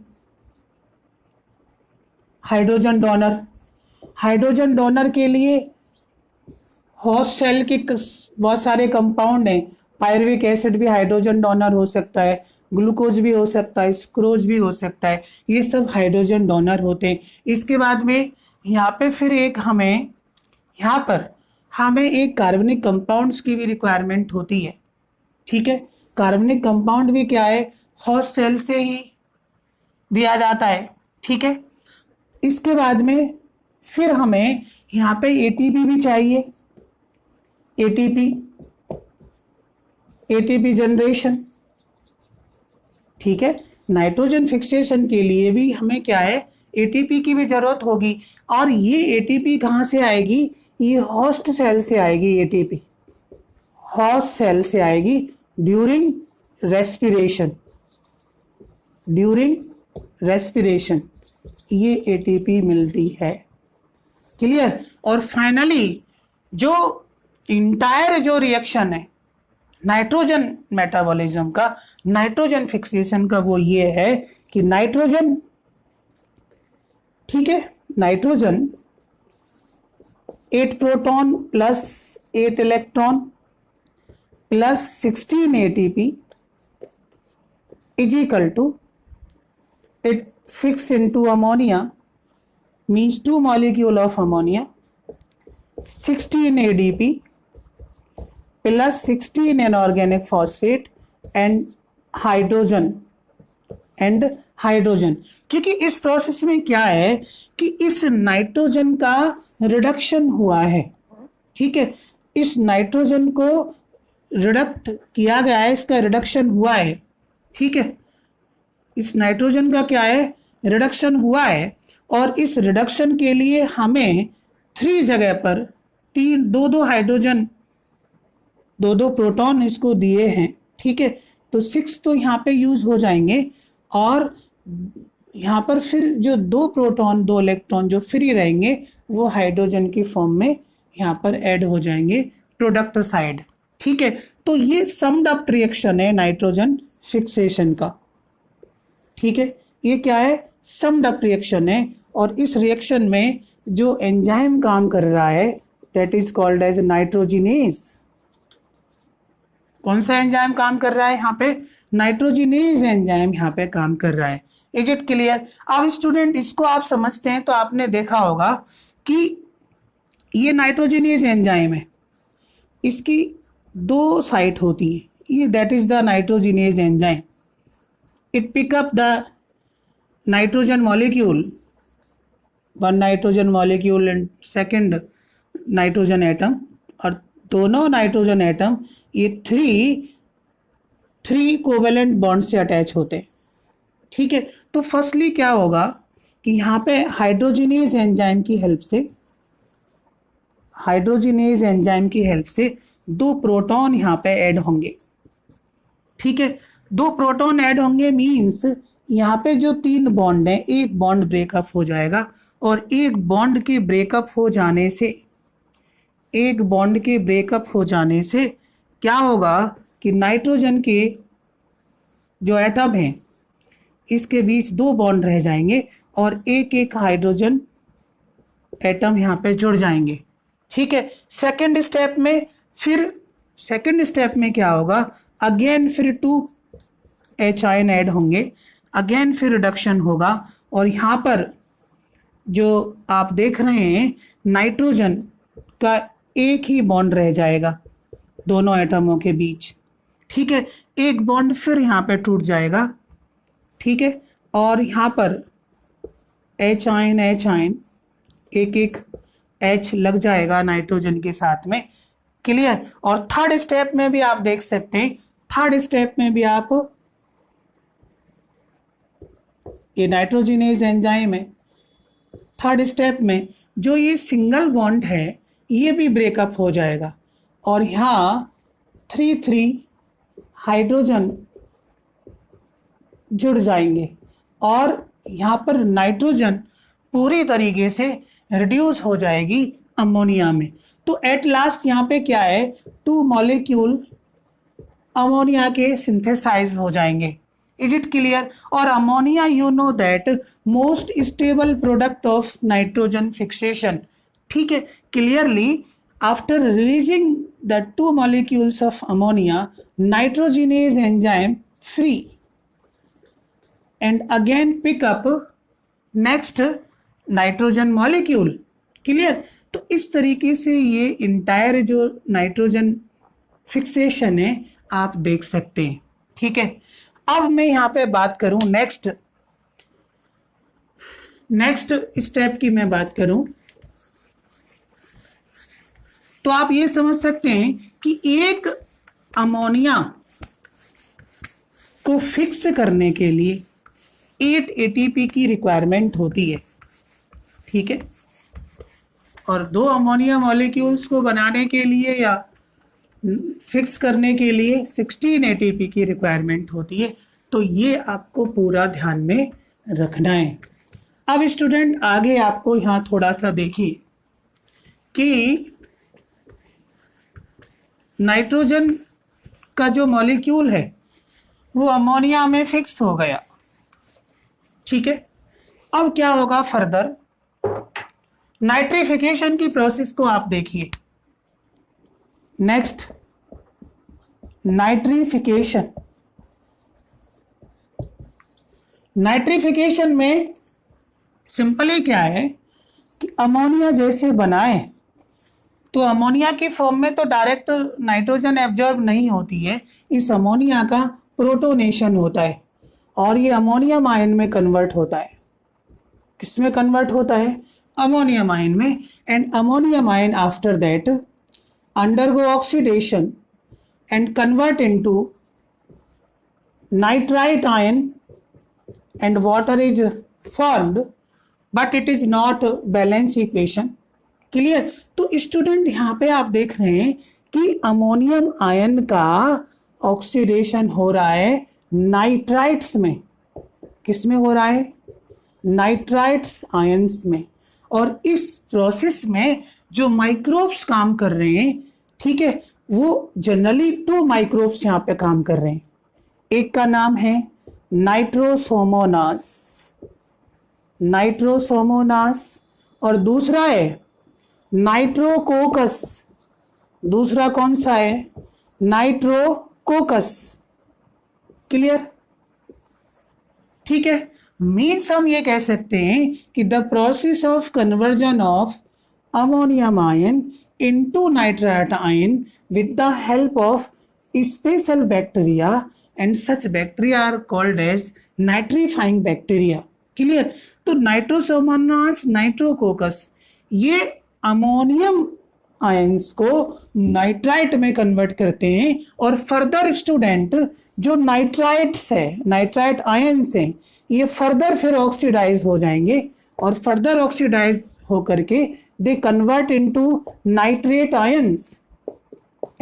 हाइड्रोजन डोनर, हाइड्रोजन डोनर के लिए होस्ट सेल के बहुत सारे कंपाउंड हैं, पायरुविक एसिड भी हाइड्रोजन डोनर हो सकता है, ग्लूकोज भी हो सकता है, स्क्रोज भी हो सकता है, ये सब हाइड्रोजन डोनर होते हैं। इसके बाद में यहाँ पे फिर एक हमें यहाँ पर हमें एक कार्बनिक कंपाउंड्स की भी रिक्वायरमेंट होती है। ठीक है, कार्बनिक कंपाउंड भी क्या है, होस्ट सेल से ही दिया जाता है। ठीक है, इसके बाद में फिर हमें यहाँ पे एटीपी भी चाहिए, एटीपी, एटीपी जनरेशन। ठीक है, नाइट्रोजन फिक्सेशन के लिए भी हमें क्या है, एटीपी की भी जरूरत होगी। और ये एटीपी कहाँ से आएगी, ये होस्ट सेल से आएगी, एटीपी होस्ट सेल से आएगी ड्यूरिंग रेस्पिरेशन, ड्यूरिंग रेस्पिरेशन ये एटीपी मिलती है। क्लियर। और फाइनली जो इंटायर जो रिएक्शन है नाइट्रोजन मेटाबॉलिज्म का, नाइट्रोजन फिक्सेशन का, वो ये है कि नाइट्रोजन, ठीक है, nitrogen 8 proton plus 8 electron plus 16 ATP is equal to, it fix into ammonia means 2 molecule of ammonia, 16 ADP plus 16 inorganic phosphate and hydrogen क्योंकि इस प्रोसेस में क्या है कि इस नाइट्रोजन का रिडक्शन हुआ है। ठीक है, इस नाइट्रोजन को रिडक्ट किया गया है, इसका रिडक्शन हुआ है। ठीक है, इस नाइट्रोजन का क्या है, रिडक्शन हुआ है। और इस रिडक्शन के लिए हमें 3 जगह पर 2 हाइड्रोजन, 2 प्रोटॉन इसको दिए हैं। ठीक है, तो 6 तो यहाँ पे यूज हो जाएंगे और यहाँ पर फिर जो 2 प्रोटॉन 2 इलेक्ट्रॉन जो फ्री रहेंगे वो हाइड्रोजन की फॉर्म में यहाँ पर ऐड हो जाएंगे प्रोडक्ट साइड। ठीक है, तो ये समड अप रिएक्शन है नाइट्रोजन फिक्सेशन का। ठीक है, ये क्या है, समड अप रिएक्शन है। और इस रिएक्शन में जो एंजाइम काम कर रहा है that is called as nitrogenase. कौन सा एंजाइम काम कर रहा है यहाँ पे, नाइट्रोजिनेज एंजाइम यहाँ पे काम कर रहा है। Is it clear. अब स्टूडेंट इसको आप समझते हैं तो आपने देखा होगा कि ये नाइट्रोजिनेज एंजाइम है, इसकी 2 साइट होती है, ये that is the nitrogenase enzyme. It pick up the nitrogen molecule, one nitrogen molecule and second nitrogen atom, और दोनों नाइट्रोजन एटम ये 3 कोवेलेंट बॉन्ड से अटैच होते हैं। ठीक है, तो फर्स्टली क्या होगा कि यहाँ पे हाइड्रोजिनेज एंजाइम की हेल्प से, हाइड्रोजिनेज एंजाइम की हेल्प से 2 प्रोटॉन यहाँ पे ऐड होंगे। ठीक है, 2 प्रोटॉन ऐड होंगे मींस यहाँ पे जो 3 बॉन्ड है, एक बॉन्ड ब्रेकअप हो जाएगा और एक बॉन्ड के ब्रेकअप हो जाने से, एक बॉन्ड के ब्रेकअप हो जाने से क्या होगा कि नाइट्रोजन के जो एटम हैं इसके बीच 2 बॉन्ड रह जाएंगे और एक हाइड्रोजन एटम यहाँ पे जुड़ जाएंगे। ठीक है, सेकेंड स्टेप में फिर, सेकेंड स्टेप में क्या होगा, अगेन फिर 2 H आयन ऐड होंगे, अगेन फिर रिडक्शन होगा और यहाँ पर जो आप देख रहे हैं नाइट्रोजन का एक ही बॉन्ड रह जाएगा दोनों एटमों के बीच। ठीक है, एक बॉन्ड फिर यहाँ पे टूट जाएगा। ठीक है, और यहाँ पर H आयन एक H लग जाएगा नाइट्रोजन के साथ में। क्लियर। और थर्ड स्टेप में भी आप देख सकते हैं, थर्ड स्टेप में भी आप, ये नाइट्रोजिनेज एंजाइम है, थर्ड स्टेप में जो ये सिंगल बॉन्ड है ये भी ब्रेकअप हो जाएगा और यहाँ 3 हाइड्रोजन जुड़ जाएंगे और यहाँ पर नाइट्रोजन पूरी तरीके से रिड्यूस हो जाएगी अमोनिया में। तो एट लास्ट यहाँ पे क्या है, 2 मॉलिक्यूल अमोनिया के सिंथेसाइज हो जाएंगे। Is it clear? और ammonia you know that most stable product of nitrogen fixation. ठीक है, clearly after releasing the 2 molecules of ammonia, nitrogenase enzyme free and again pick up next nitrogen molecule. Clear? तो इस तरीके से ये entire जो nitrogen fixation है आप देख सकते हैं। ठीक है, अब मैं यहाँ पे बात करूं नेक्स्ट स्टेप की मैं बात करूं तो आप ये समझ सकते हैं कि एक अमोनिया को फिक्स करने के लिए 8 एटीपी की रिक्वायरमेंट होती है। ठीक है, और 2 अमोनिया मॉलिक्यूल्स को बनाने के लिए या फिक्स करने के लिए 16 एटीपी की रिक्वायरमेंट होती है। तो ये आपको पूरा ध्यान में रखना है। अब स्टूडेंट आगे आपको यहाँ थोड़ा सा देखिए कि नाइट्रोजन का जो मॉलिक्यूल है वो अमोनिया में फिक्स हो गया। ठीक है, अब क्या होगा फर्दर, नाइट्रिफिकेशन की प्रोसेस को आप देखिए। Next nitrification. नाइट्रिफिकेशन में सिंपली क्या है कि अमोनिया जैसे बनाए तो अमोनिया की फॉर्म में तो डायरेक्ट नाइट्रोजन एब्जॉर्ब नहीं होती है, इस अमोनिया का प्रोटोनेशन होता है और ये अमोनियम आयन में कन्वर्ट होता है। किस में कन्वर्ट होता है? अमोनियम आयन में। And ammonium ion after that undergo oxidation and convert into nitrite ion and water is formed, but it is not balance equation. Clear? तो स्टूडेंट यहाँ पे आप देख रहे हैं कि अमोनियम आयन का ऑक्सीडेशन हो रहा है नाइट्राइट्स में। किस में हो रहा है? नाइट्राइट्स आयंस में। और इस प्रोसेस में जो माइक्रोब्स काम कर रहे हैं, ठीक है, वो जनरली 2 माइक्रोब्स यहाँ पे काम कर रहे हैं। एक का नाम है नाइट्रोसोमोनास और दूसरा है नाइट्रोकोकस। दूसरा कौन सा है? नाइट्रोकोकस। क्लियर? ठीक है, मीन्स हम ये कह सकते हैं कि the process of conversion of ammonium ion into nitrite ion with the help of special bacteria, and such bacteria are called as nitrifying bacteria. Clear? तो नाइट्रोसोमोनास नाइट्रोकोकस ये अमोनियम आयंस को नाइट्राइट में कन्वर्ट करते हैं और further student जो nitrites है, nitrite ions हैं, ये फर्दर फिर ऑक्सीडाइज हो जाएंगे और फर्दर ऑक्सीडाइज होकर के they convert into nitrate ions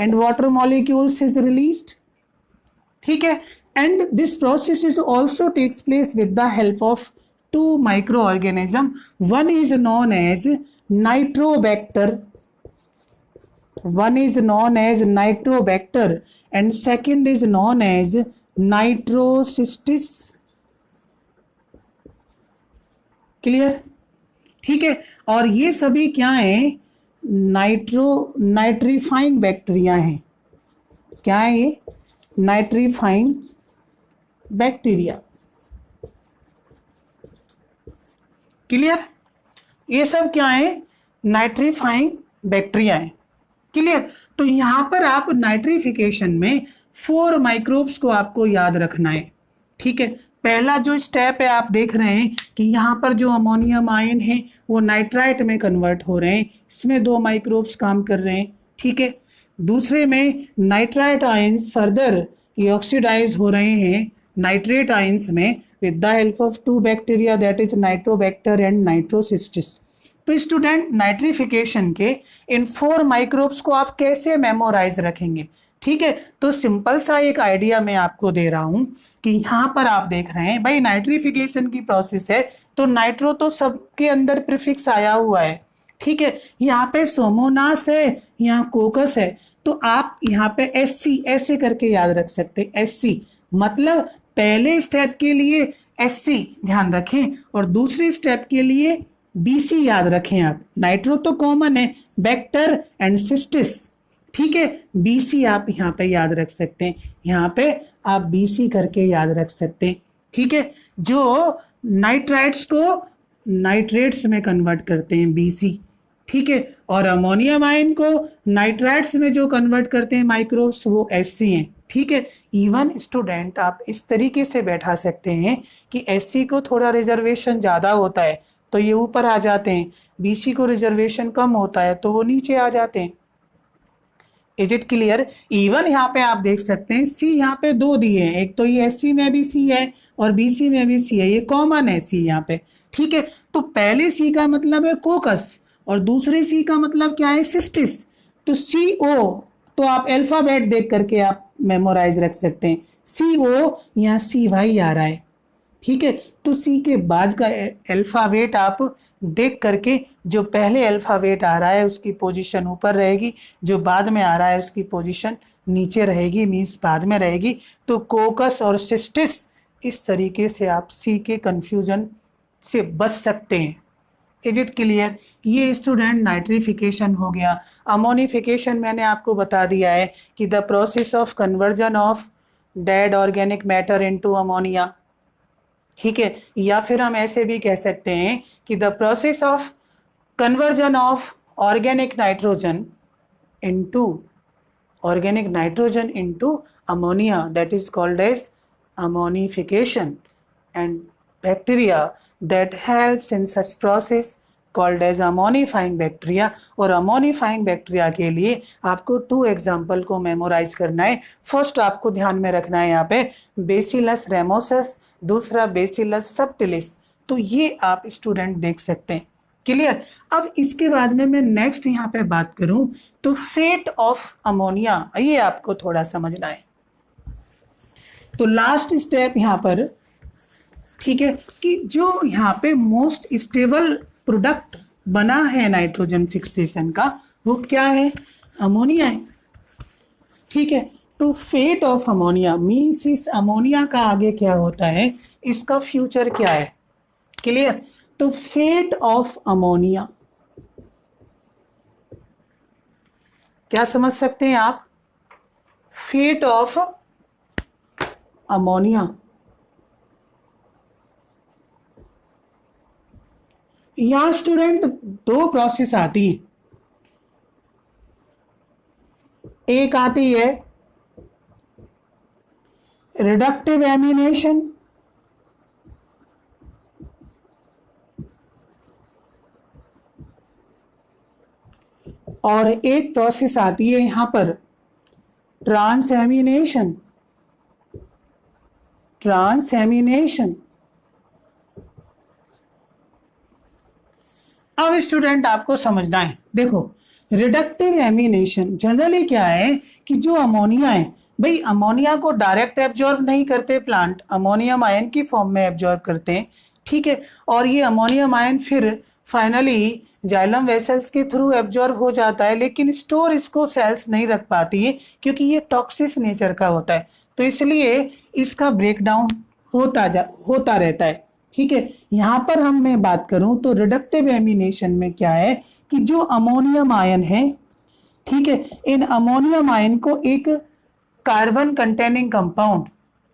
and water molecules is released. ठीक है, and this process is also takes place with the help of 2 microorganism. One is known as nitrobacter. One is known as nitrobacter and second is known as nitrocystis. Clear? ठीक है, और ये सभी क्या हैं? Nitrifying bacteria हैं। क्या है ये? Nitrifying bacteria. क्लियर? ये सब क्या है? नाइट्रीफाइंग बैक्टीरिया है। क्लियर? तो यहाँ पर आप नाइट्रिफिकेशन में 4 माइक्रोब्स को आपको याद रखना है। ठीक है, पहला जो स्टेप है आप देख रहे हैं कि यहाँ पर जो अमोनियम आयन है वो नाइट्राइट में कन्वर्ट हो रहे हैं, इसमें 2 माइक्रोब्स काम कर रहे हैं। ठीक है, दूसरे में नाइट्राइट आयंस फर्दर ये ऑक्सीडाइज हो रहे हैं नाइट्रेट आयंस में with the help of 2 bacteria that is nitrobacter and nitrocystis. तो स्टूडेंट नाइट्रिफिकेशन के इन 4 माइक्रोब्स को आप कैसे मेमोराइज रखेंगे? ठीक है, तो सिंपल सा एक आइडिया मैं आपको दे रहा हूं कि यहाँ पर आप देख रहे हैं भाई नाइट्रिफिकेशन की प्रोसेस है, तो नाइट्रो तो सबके अंदर प्रीफिक्स आया हुआ है। ठीक है, यहाँ पे सोमोनास है, यहाँ कोकस है, तो आप यहाँ पे एससी ऐसे करके याद रख सकते हैं। एससी मतलब पहले स्टेप के लिए एससी ध्यान रखें और दूसरे स्टेप के लिए बीसी याद रखें। आप नाइट्रो तो कॉमन है, बेक्टर एंड सिस्टिस। ठीक है, बीसी आप यहाँ पे याद रख सकते हैं, यहाँ पे आप बीसी करके याद रख सकते हैं। ठीक है, जो नाइट्राइट्स को नाइट्रेट्स में कन्वर्ट करते हैं बीसी। ठीक है, और अमोनियम आयन को नाइट्राइट्स में जो कन्वर्ट करते हैं माइक्रोब्स वो एससी हैं। ठीक है, इवन स्टूडेंट आप इस तरीके से बैठा सकते हैं कि एससी को थोड़ा रिजर्वेशन ज़्यादा होता है तो ये ऊपर आ जाते हैं, बीसी को रिजर्वेशन कम होता है तो वो नीचे आ जाते हैं। Is it clear? इवन यहाँ पे आप देख सकते हैं सी यहाँ पे 2 दिए हैं, एक तो ये एससी में भी सी है और बीसी में भी सी है, ये कॉमन है सी यहाँ पे। ठीक है, तो पहले सी का मतलब है कोकस और दूसरे सी का मतलब क्या है? सिस्टिस। तो सी ओ तो आप अल्फाबेट देख करके आप मेमोराइज रख सकते हैं, सी ओ यहाँ सी वाई आ रहा है। ठीक है, तो सी के बाद का अल्फाबेट आप देख करके जो पहले अल्फाबेट आ रहा है उसकी पोजीशन ऊपर रहेगी, जो बाद में आ रहा है उसकी पोजीशन नीचे रहेगी, मीन्स बाद में रहेगी। तो कोकस और सिस्टिस, इस तरीके से आप सी के कंफ्यूजन से बच सकते हैं। Is it clear? ये स्टूडेंट नाइट्रिफिकेशन हो गया। अमोनिफिकेशन मैंने आपको बता दिया है कि the process of conversion of dead organic matter into ammonia. ठीक है, या फिर हम ऐसे भी कह सकते हैं कि the process of conversion of organic nitrogen into ammonia, that is called as ammonification, and bacteria that helps in such process called as ammonifying bacteria। और अमोनिफाइंग बैक्टीरिया के लिए आपको 2 एग्जाम्पल को मेमोराइज करना है। फर्स्ट आपको ध्यान में रखना है यहाँ पे बेसिलस रेमोसस, दूसरा बेसिलस सबटिलिस। तो ये आप स्टूडेंट देख सकते हैं। क्लियर? अब इसके बाद में मैं नेक्स्ट यहाँ पे बात करूं तो फेट ऑफ अमोनिया, ये आपको थोड़ा समझना है। तो लास्ट स्टेप यहाँ पर, ठीक है, कि जो यहाँ पे मोस्ट स्टेबल प्रोडक्ट बना है नाइट्रोजन फिक्सेशन का वो क्या है? अमोनिया है। ठीक है, तो फेट ऑफ अमोनिया मीन्स इस अमोनिया का आगे क्या होता है, इसका फ्यूचर क्या है। क्लियर? तो फेट ऑफ अमोनिया क्या समझ सकते हैं आप? फेट ऑफ अमोनिया, यहां स्टूडेंट 2 प्रोसेस आती है। एक आती है रिडक्टिव एमिनेशन और एक प्रोसेस आती है यहां पर ट्रांसएमिनेशन। अब स्टूडेंट आपको समझना है, देखो रिडक्टिव एमिनेशन जनरली क्या है कि जो अमोनिया है, भाई अमोनिया को डायरेक्ट एब्जॉर्ब नहीं करते प्लांट, अमोनियम आयन की फॉर्म में एब्जॉर्ब करते हैं। ठीक है, और ये अमोनियम आयन फिर फाइनली जाइलम वेसल्स के थ्रू एब्जॉर्ब हो जाता है, लेकिन स्टोर इसको सेल्स नहीं रख पाती है क्योंकि ये टॉक्सिक नेचर का होता है, तो इसलिए इसका ब्रेकडाउन होता रहता है। ठीक है, यहाँ पर हम मैं बात करूं तो रिडक्टिव एमिनेशन में क्या है कि जो अमोनियम आयन है, ठीक है, इन अमोनियम आयन को एक कार्बन कंटेनिंग कंपाउंड,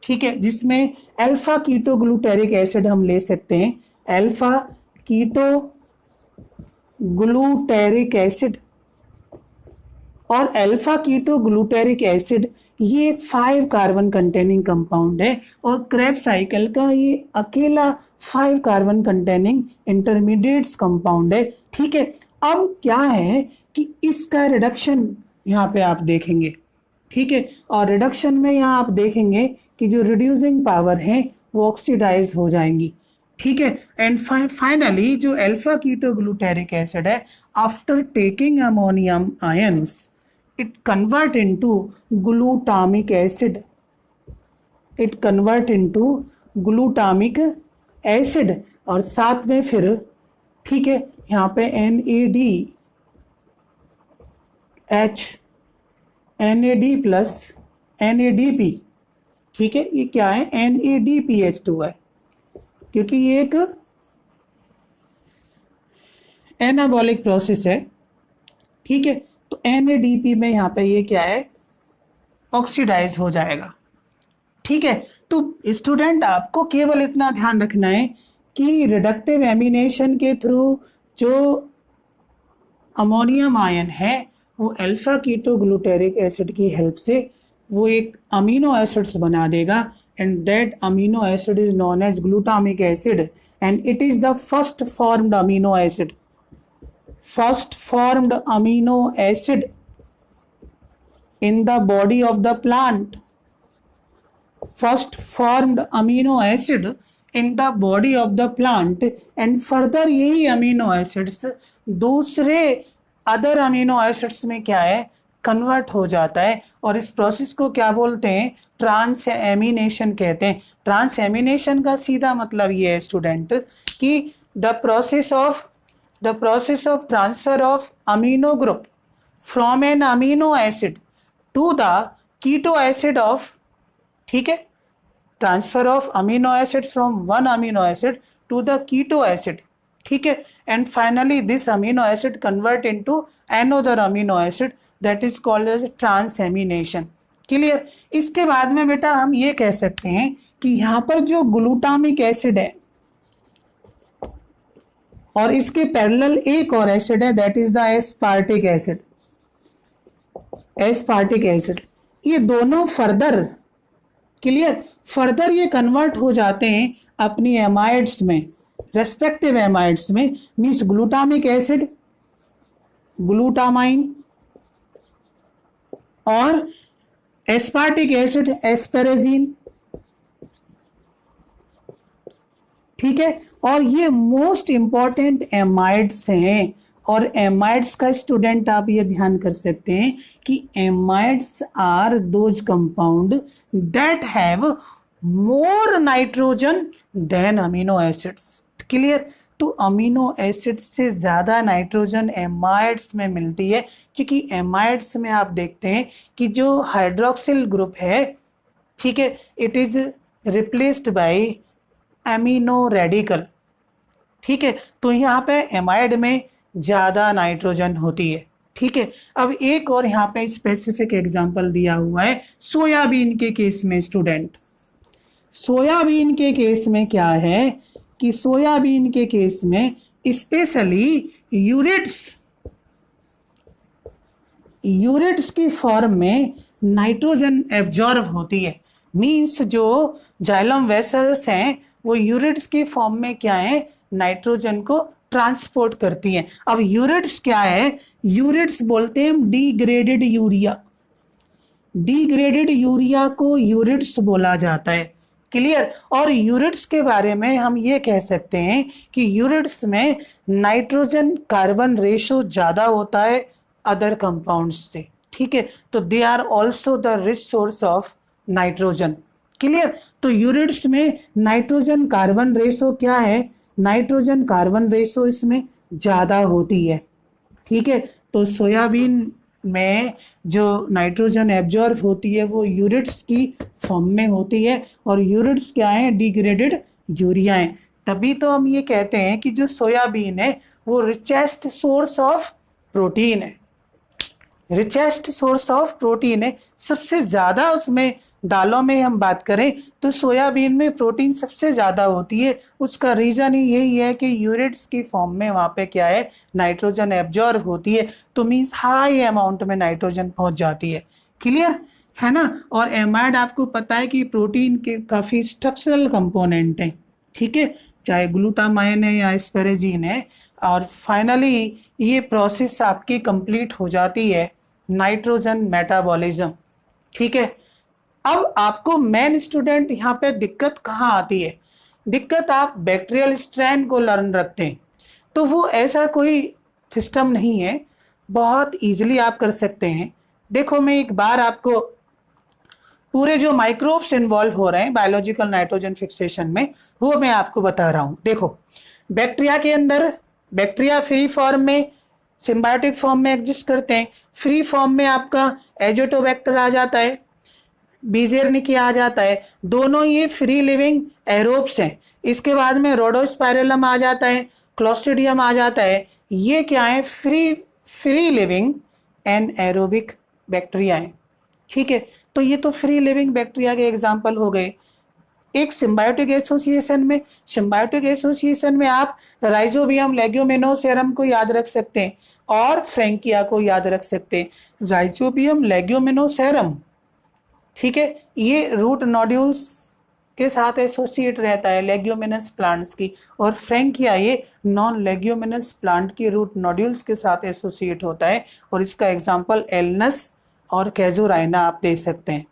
ठीक है, जिसमें अल्फा कीटो ग्लूटेरिक एसिड हम ले सकते हैं, अल्फा कीटो ग्लूटेरिक एसिड और अल्फा कीटो ग्लूटेरिक एसिड ये एक 5 कार्बन कंटेनिंग कंपाउंड है और क्रेब्स साइकिल का ये अकेला 5 कार्बन कंटेनिंग इंटरमीडिएट्स कंपाउंड है। ठीक है, अब क्या है कि इसका रिडक्शन यहाँ पे आप देखेंगे। ठीक है, और रिडक्शन में यहाँ आप देखेंगे कि जो रिड्यूसिंग पावर है वो ऑक्सीडाइज हो जाएंगी। ठीक है। एंड फाइनली जो अल्फा कीटो ग्लूटेरिक एसिड है, after taking ammonium ions it convert into glutamic acid, it convert into glutamic acid, और साथ में फिर ठीक है यहाँ पे NADH, NAD प्लस NADP, ठीक है, ये क्या है NADPH2 है, क्योंकि ये एक एनाबॉलिक प्रोसेस है, ठीक है। तो NADP में यहाँ पे ये क्या है ऑक्सीडाइज हो जाएगा, ठीक है। तो स्टूडेंट आपको केवल इतना ध्यान रखना है कि रिडक्टिव एमिनेशन के थ्रू जो अमोनियम आयन है वो अल्फा कीटो ग्लूटेरिक एसिड की हेल्प से वो एक अमीनो एसिड्स बना देगा, and that amino acid is known as glutamic acid, and it is the first formed amino acid, first formed amino acid in the body of the plant, first formed amino acid in the body of the plant, and further यही amino acids दूसरे other amino acids में क्या है convert हो जाता है, और इस प्रोसेस को क्या बोलते हैं ट्रांस एमिनेशन कहते हैं। ट्रांस एमिनेशन का सीधा मतलब ये है स्टूडेंट कि the process of transfer of amino group from an amino acid to the keto acid of, ठीक है, transfer of amino acid from one amino acid to the keto acid, ठीक है, and finally this amino acid convert into another amino acid that is called as transamination. Clear. इसके बाद में बेटा हम ये कह सकते हैं कि यहाँ पर जो ग्लूटामिक एसिड है और इसके पैरेलल एक और एसिड है that is the aspartic acid, aspartic acid, ये दोनों फर्दर, क्लियर, फर्दर ये कन्वर्ट हो जाते हैं अपनी एमाइड्स में, रेस्पेक्टिव एमाइड्स में, मीन्स ग्लूटामिक एसिड, ग्लूटामाइन, और एस्पार्टिक एसिड एस्पेरेजिन, ठीक है। और ये मोस्ट इंपॉर्टेंट एमाइड्स हैं, और एमाइड्स का स्टूडेंट आप ये ध्यान कर सकते हैं कि amides are those compound that have more nitrogen than amino acids. Clear. तो अमीनो एसिड्स से ज़्यादा नाइट्रोजन एमाइड्स में मिलती है, क्योंकि एमाइड्स में आप देखते हैं कि जो हाइड्रोक्सिल ग्रुप है, ठीक है, it is replaced by amino radical, ठीक है। तो यहाँ पे एमाइड में ज़्यादा नाइट्रोजन होती है, ठीक है। अब एक और यहाँ पे स्पेसिफिक एग्जांपल दिया हुआ है सोयाबीन के केस में स्टूडेंट। सोयाबीन के केस में क्या है कि सोयाबीन के केस में स्पेशली यूरिट्स की फॉर्म में नाइट्रोजन एब्जॉर्ब होती है, मीन्स जो जाइलम वेसल्स हैं वो यूरिट्स की फॉर्म में क्या है नाइट्रोजन को ट्रांसपोर्ट करती हैं। अब यूरिट्स क्या है, यूरिट्स बोलते हैं हम डिग्रेडेड यूरिया, डिग्रेडेड यूरिया को यूरिट्स बोला जाता है। क्लियर। और यूरिट्स के बारे में हम ये कह सकते हैं कि यूरिट्स में नाइट्रोजन कार्बन रेशो ज़्यादा होता है अदर कंपाउंड्स से, ठीक है। तो they are also the rich source of nitrogen. Clear. तो यूरिट्स में नाइट्रोजन कार्बन रेशो क्या है, नाइट्रोजन कार्बन रेशो इसमें ज़्यादा होती है, ठीक है। तो सोयाबीन में जो नाइट्रोजन एब्जॉर्ब होती है वो यूरिट्स की फॉर्म में होती है, और यूरिट्स क्या है डिग्रेडेड यूरिया है। तभी तो हम ये कहते हैं कि जो सोयाबीन है वो रिचेस्ट सोर्स ऑफ प्रोटीन है, रिचेस्ट सोर्स ऑफ प्रोटीन है। सबसे ज़्यादा उसमें दालों में हम बात करें तो सोयाबीन में प्रोटीन सबसे ज़्यादा होती है। उसका रीज़न ही यही है कि यूरिट्स की फॉर्म में वहाँ पे क्या है नाइट्रोजन एब्जॉर्ब होती है, तो मीन्स हाई अमाउंट में नाइट्रोजन पहुँच जाती है। क्लियर है ना। और एमाइड आपको पता है कि प्रोटीन के काफ़ी स्ट्रक्चरल कंपोनेंट हैं, ठीक है, चाहे ग्लूटामाइन है या एस्पेरेजिन है। और फाइनली ये प्रोसेस आपकी कंप्लीट हो जाती है नाइट्रोजन मेटाबॉलिज्म, ठीक है। अब आपको मेन स्टूडेंट यहाँ पे दिक्कत कहाँ आती है दिक्कत आप बैक्टीरियल स्ट्रैंड को लर्न रखते हैं तो वो ऐसा कोई सिस्टम नहीं है, बहुत इजीली आप कर सकते हैं। देखो मैं एक बार आपको पूरे जो माइक्रोब्स इन्वॉल्व हो रहे हैं बायोलॉजिकल नाइट्रोजन फिक्सेशन में वो मैं आपको बता रहा हूं। देखो बैक्टीरिया के अंदर, बैक्टीरिया फ्री फॉर्म में, सिम्बायोटिक फॉर्म में एग्जिस्ट करते हैं। फ्री फॉर्म में आपका एजोटोबैक्टर आ जाता है, बीजेर्निकिया आ जाता है, दोनों ये फ्री लिविंग एरोब्स हैं। इसके बाद में रोडोस्पाइरलम आ जाता है, क्लोस्ट्रिडियम आ जाता है। ये क्या है? Free living and aerobic bacteria है। ठीक है, तो ये तो फ्री लिविंग बैक्टीरिया के एग्जाम्पल हो गए। एक सिम्बायोटिक एसोसिएशन में आप राइजोबियम लेग्यूमिनोसेरम को याद रख सकते हैं और फ्रैंकिया को याद रख सकते हैं। राइजोबियम लेग्यूमिनोसेरम, ठीक है, ये रूट नोड्यूल्स के साथ एसोसिएट रहता है लेग्यूमिनस प्लांट्स की, और फ्रैंकिया ये नॉन लेग्यूमिनस प्लांट की रूट नोड्यूल्स के साथ एसोसिएट होता है। और इसका एग्जाम्पल एलनस और कैजुराइना आप दे सकते हैं।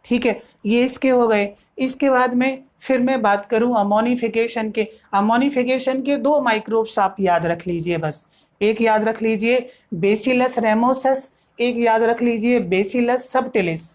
ठीक है, ये इसके हो गए। इसके बाद में फिर मैं बात करूं अमोनिफिकेशन के। अमोनिफिकेशन के दो माइक्रोब्स आप याद रख लीजिए बस। एक याद रख लीजिए बेसिलस रेमोसस, एक याद रख लीजिए बेसिलस सबटिलिस।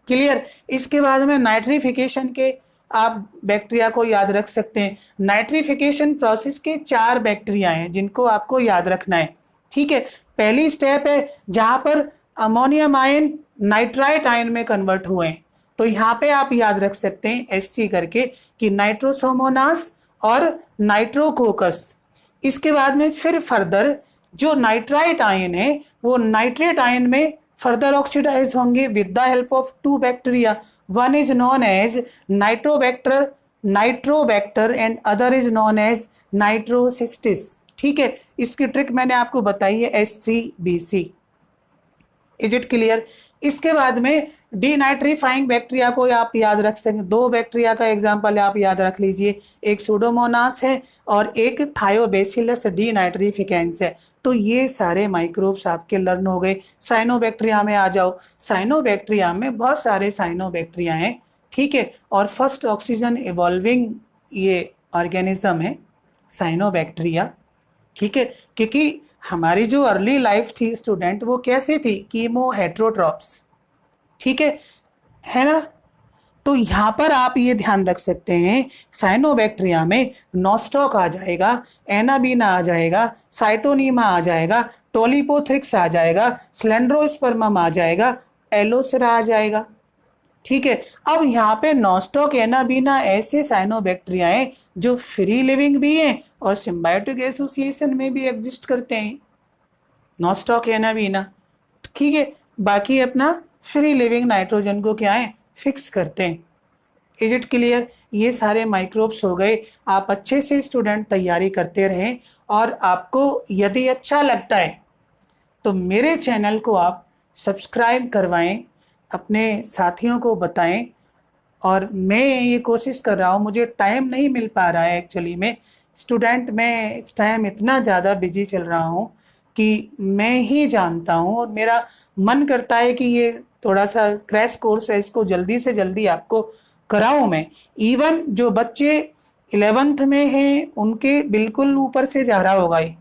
क्लियर? इसके बाद में नाइट्रिफिकेशन के आप बैक्टीरिया को याद रख सकते हैं। नाइट्रिफिकेशन प्रोसेस के 4 बैक्टीरिया हैं जिनको आपको याद रखना है। ठीक है, पहली स्टेप है जहां पर अमोनियम आयन नाइट्राइट आयन में कन्वर्ट हुए हैं, तो यहाँ पे आप याद रख सकते हैं SC करके कि नाइट्रोसोमोनास और नाइट्रोकोकस। इसके बाद में फिर फर्दर जो नाइट्राइट आयन है वो नाइट्रेट आयन में फर्दर ऑक्सीडाइज होंगे with the help of 2 bacteria. One is known as nitrobacter and other is known as nitrocystis. ठीक है, इसकी ट्रिक मैंने आपको बताई है SCBC। Is it clear? इसके बाद में डीनाइट्रीफाइंग बैक्टीरिया को आप याद रख सकते हैं। 2 बैक्टीरिया का एग्जांपल आप याद रख लीजिए, एक सूडोमोनास है और एक थायोबैसिलस डीनाइट्रीफिकेंस है। तो ये सारे माइक्रोब्स आपके लर्न हो गए। साइनोबैक्टीरिया में आ जाओ। साइनोबैक्टीरिया में बहुत सारे साइनोबैक्टीरिया हैं। ठीक है, और फर्स्ट ऑक्सीजन इवॉल्विंग ये ऑर्गेनिज्म है साइनोबैक्टीरिया। ठीक है, क्योंकि हमारी जो अर्ली लाइफ थी स्टूडेंट वो कैसे थी? Chemo heterotrophs. ठीक है ना? तो यहाँ पर आप ये ध्यान रख सकते हैं साइनोबैक्टीरिया में नोस्टॉक आ जाएगा, एनाबीना आ जाएगा, साइटोनीमा आ जाएगा, टोलिपोथ्रिक्स आ जाएगा, स्लेंड्रोस्पर्मम आ जाएगा, एलोसेरा आ जाएगा। ठीक है, अब यहाँ पे नोस्टॉक एनाबीना ऐसे साइनोबैक्टीरिया हैं जो फ्री लिविंग भी हैं और सिम्बायोटिक एसोसिएशन में भी एग्जिस्ट करते हैं। नोस्टॉक एनाबीना, ठीक है, बाकी अपना फ्री लिविंग नाइट्रोजन को क्या है? फिक्स करते हैं। Is it clear? ये सारे माइक्रोब्स हो गए। आप अच्छे से स्टूडेंट तैयारी करते रहें और आपको यदि अच्छा लगता है तो मेरे चैनल को आप सब्सक्राइब करवाएं, अपने साथियों को बताएं। और मैं ये कोशिश कर रहा हूँ, मुझे टाइम नहीं मिल पा रहा है एक्चुअली में स्टूडेंट, मैं इस टाइम इतना ज़्यादा बिजी चल रहा हूँ कि मैं ही जानता हूँ, और मेरा मन करता है कि ये थोड़ा सा क्रैश कोर्स है, इसको जल्दी से जल्दी आपको कराऊँ मैं। इवन जो बच्चे 11th में हैं उनके बिल्कुल ऊपर से जा रहा होगा ये,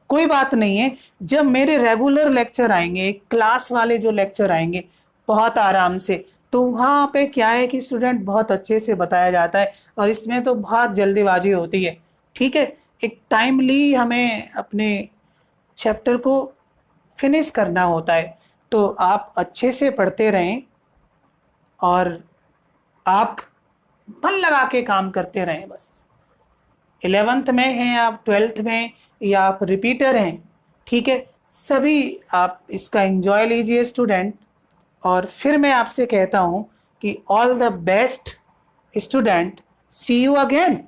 कोई बात नहीं है। जब मेरे रेगुलर लेक्चर आएंगे, क्लास वाले जो लेक्चर आएंगे बहुत आराम से, तो वहाँ पे क्या है कि स्टूडेंट बहुत अच्छे से बताया जाता है और इसमें तो बहुत जल्दीबाजी होती है। ठीक है, एक टाइमली हमें अपने चैप्टर को फिनिश करना होता है, तो आप अच्छे से पढ़ते रहें और आप मन लगा के काम करते रहें बस। 11th में हैं आप, 12th में, या आप रिपीटर हैं, ठीक है, सभी आप इसका एंजॉय लीजिए स्टूडेंट। और फिर मैं आपसे कहता हूं कि all the best student, see you again.